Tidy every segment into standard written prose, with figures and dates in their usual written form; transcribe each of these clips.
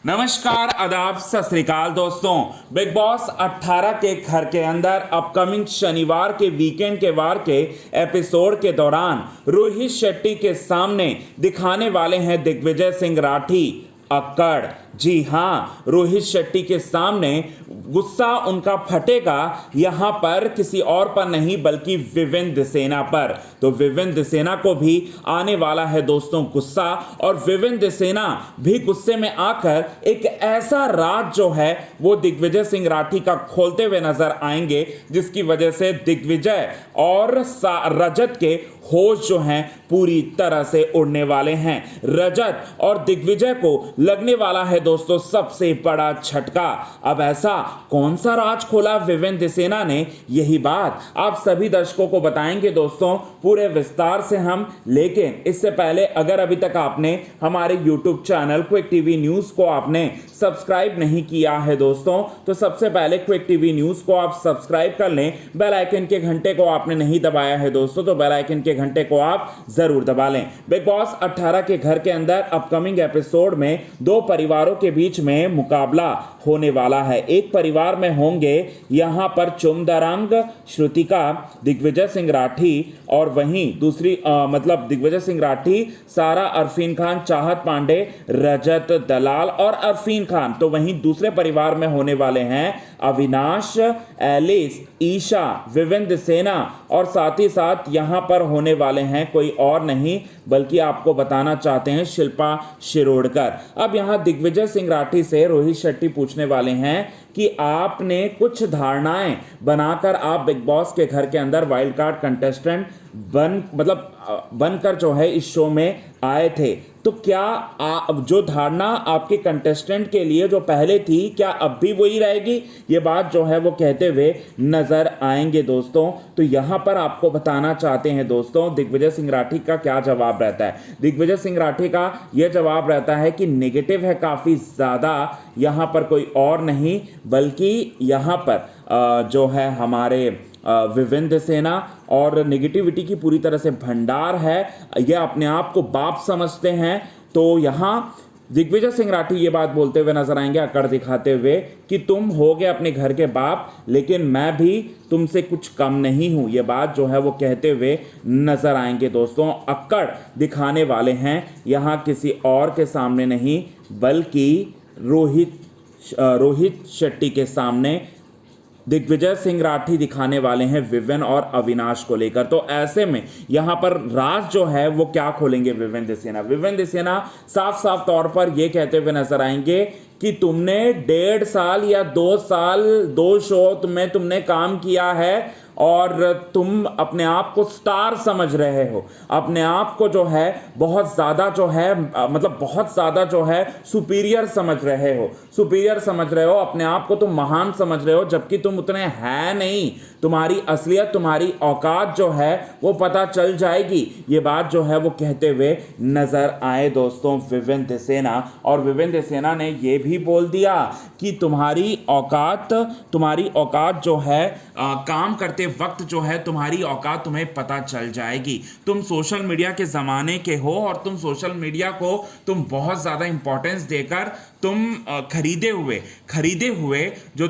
नमस्कार, आदाब, सत श्री अकाल दोस्तों। बिग बॉस 18 के घर के अंदर अपकमिंग शनिवार के वीकेंड के वार के एपिसोड के दौरान रोहित शेट्टी के सामने दिखाने वाले हैं दिग्विजय सिंह राठी अक्कड़। जी हाँ, रोहित शेट्टी के सामने गुस्सा उनका फटेगा यहाँ पर किसी और पर नहीं बल्कि विवेंद्र सेना पर। तो विवेंद्र सेना को भी आने वाला है दोस्तों गुस्सा, और विवेंद्र सेना भी गुस्से में आकर एक ऐसा राज जो है वो दिग्विजय सिंह राठी का खोलते हुए नजर आएंगे, जिसकी वजह से दिग्विजय और रजत के होश जो हैं पूरी तरह से उड़ने वाले हैं। रजत और दिग्विजय को लगने वाला है दोस्तों सबसे बड़ा झटका। अब ऐसा कौन सा राज खोला विवेंद्र सेना ने, यही बात आप सभी दर्शकों को बताएंगे दोस्तों पूरे विस्तार से हम। लेकिन इससे पहले अगर अभी तक आपने हमारे YouTube channel quick TV news को आपने सब्सक्राइब नहीं किया है दोस्तों, तो सबसे पहले क्विक टीवी न्यूज को आप सब्सक्राइब कर लें। बेल आइकन के घंटे को आपने नहीं दबाया है दोस्तों, तो बेल आइकन के घंटे को आप जरूर दबा लें। बिग बॉस 18 के घर के अंदर अपकमिंग एपिसोड में दो परिवारों के बीच में मुकाबला होने वाला है। एक परिवार में होंगे यहां पर चुमदरंग श्रुतिका दिग्विजय सिंह राठी, और वहीं दूसरी मतलब दिग्विजय सिंह राठी, सारा अरफीन खान, चाहत पांडे, रजत दलाल और अरफीन खान। तो वहीं दूसरे परिवार में होने वाले हैं अविनाश, एलिस, ईशा, विवेंद्र सेना, और साथ ही साथ यहां पर होने वाले हैं कोई और नहीं बल्कि आपको बताना चाहते हैं शिल्पा शिरोडकर। अब यहां दिग्विजय सिंह राठी से रोहित शेट्टी पूछने वाले हैं कि आपने कुछ धारणाएं बनाकर आप बिग बॉस के घर के अंदर वाइल्ड कार्ड कंटेस्टेंट बनकर जो है इस शो में आए थे, तो क्या जो धारणा आपके कंटेस्टेंट के लिए जो पहले थी क्या अब भी वही रहेगी? ये बात जो है वो कहते हुए नजर आएंगे दोस्तों। तो यहाँ पर आपको बताना चाहते हैं दोस्तों दिग्विजय सिंह राठी का क्या जवाब रहता है। दिग्विजय सिंह राठी का यह जवाब रहता है कि नेगेटिव है काफ़ी ज़्यादा, यहाँ पर कोई और नहीं बल्कि यहाँ पर जो है हमारे विवेंद्र सेना, और नेगेटिविटी की पूरी तरह से भंडार है। यह अपने आप को बाप समझते हैं। तो यहाँ दिग्विजय सिंह राठी ये बात बोलते हुए नजर आएंगे अकड़ दिखाते हुए कि तुम होगे अपने घर के बाप, लेकिन मैं भी तुमसे कुछ कम नहीं हूं। ये बात जो है वो कहते हुए नजर आएंगे दोस्तों। अकड़ दिखाने वाले हैं यहाँ किसी और के सामने नहीं बल्कि रोहित शेट्टी के सामने दिग्विजय सिंह राठी दिखाने वाले हैं विवेन और अविनाश को लेकर। तो ऐसे में यहाँ पर राज जो है वो क्या खोलेंगे विवेंद्र सेना। विवेंद्र सेना साफ साफ तौर पर ये कहते हुए नजर आएंगे कि तुमने 1.5 साल या 2 साल 2 शो में तुमने काम किया है और तुम अपने आप को स्टार समझ रहे हो, अपने आप को जो है बहुत ज़्यादा जो है बहुत ज़्यादा जो है सुपीरियर समझ रहे हो, अपने आप को तुम महान समझ रहे हो, जबकि तुम उतने है नहीं। तुम्हारी असलियत, तुम्हारी औकात जो है वो पता चल जाएगी। ये बात जो है वो कहते हुए नजर आए दोस्तों विवेंद्र सेना। और विवेंद्र सेना ने ये भी बोल दिया कि तुम्हारी औकात जो है काम करते वक्त जो है तुम्हारी औकात तुम्हें पता चल जाएगी। तुम सोशल मीडिया के ज़माने के हो और तुम सोशल मीडिया को तुम बहुत ज़्यादा इंपॉर्टेंस देकर तुम खरीदे हुए जो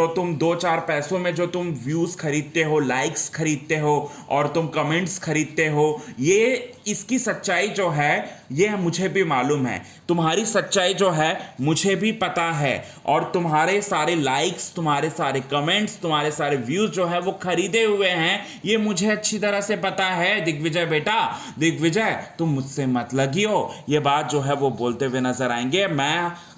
तुम 2-4 पैसों में जो तुम व्यूज़ खरीदते हो, लाइक्स खरीदते हो और तुम कमेंट्स खरीदते हो, ये इसकी सच्चाई जो है ये मुझे भी मालूम है। तुम्हारी सच्चाई जो है मुझे भी पता है, और तुम्हारे सारे लाइक्स, तुम्हारे सारे कमेंट्स, तुम्हारे सारे व्यूज़ जो है वो खरीदे हुए हैं, ये मुझे अच्छी तरह से पता है। दिग्विजय बेटा, दिग्विजय तुम मुझसे मत लगियो। ये बात जो है वो बोलते हुए नजर आएंगे।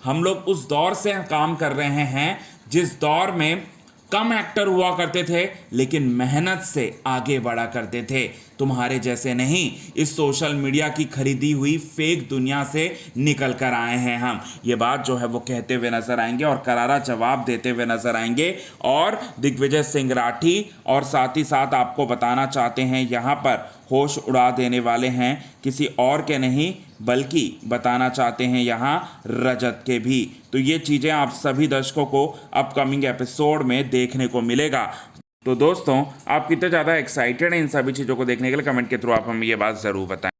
हम लोग उस दौर से काम कर रहे हैं जिस दौर में कम एक्टर हुआ करते थे लेकिन मेहनत से आगे बढ़ा करते थे। तुम्हारे जैसे नहीं, इस सोशल मीडिया की खरीदी हुई फेक दुनिया से निकल कर आए हैं हम। ये बात जो है वो कहते हुए नजर आएंगे और करारा जवाब देते हुए नजर आएंगे। और दिग्विजय सिंह राठी और साथ ही साथ आपको बताना चाहते हैं यहाँ पर होश उड़ा देने वाले हैं किसी और के नहीं बल्कि बताना चाहते हैं यहाँ रजत के भी। तो ये चीज़ें आप सभी दर्शकों को अपकमिंग एपिसोड में देखने को मिलेगा। तो दोस्तों आप कितने ज़्यादा एक्साइटेड हैं इन सभी चीज़ों को देखने के लिए, कमेंट के थ्रू आप हमें ये बात ज़रूर बताएं।